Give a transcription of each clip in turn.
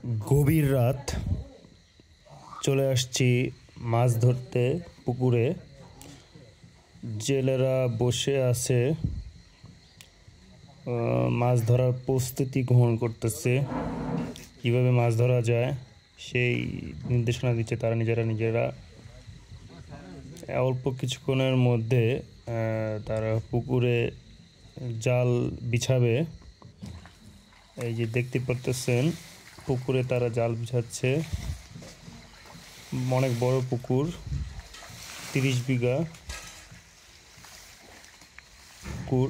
গভীর রাত চলে আসছি মাছ ধরতে পুকুরে। জেলেরা বসে আছে, মাছ ধরার প্রস্তুতি গ্রহণ করতেছে। কিভাবে মাছ ধরা যায় সেই নির্দেশনা দিচ্ছে তারা নিজেরা। অল্প কিছুক্ষণের মধ্যে তারা পুকুরে জাল বিছাবে। এই যে দেখতে পারতেছেন পুকুরে তারা জাল বিছাচ্ছে। অনেক বড় পুকুর, 30 বিঘা পুকুর।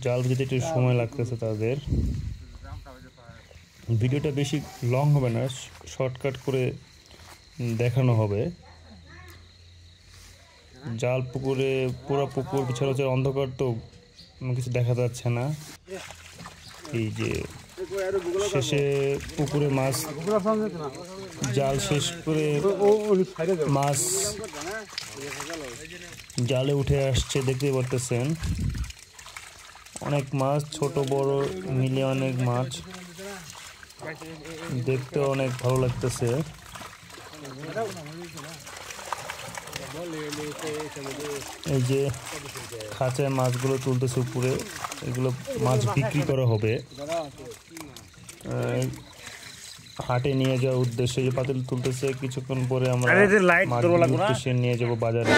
জাল বিছাতে একটু সময় লাগতেছে তাদের। ভিডিওটা বেশি লং হবে না, শর্টকাট করে দেখানো হবে। জাল পুকুরে পুরো পুকুর পিছনে হচ্ছে অন্ধকার, তো কিছু দেখা যাচ্ছে না। এই যে শেষে পুকুরে মাছ জাল শেষ করে মাছ জালে উঠে আসছে, দেখতে পারতেছেন। অনেক মাছ, ছোট বড় মিলে অনেক মাছ, দেখতে অনেক ভালো লাগতেছে। এই যে খাঁচায় মাছগুলো তুলতেছে উপরে, এগুলো মাছ বিক্রি করা হবে, হাটে নিয়ে যাওয়ার উদ্দেশ্যে। যে পাতিল তুলতেছে, কিছুক্ষণ পরে আমরা মাছ উদ্দেশ্যে নিয়ে যাবো বাজারে।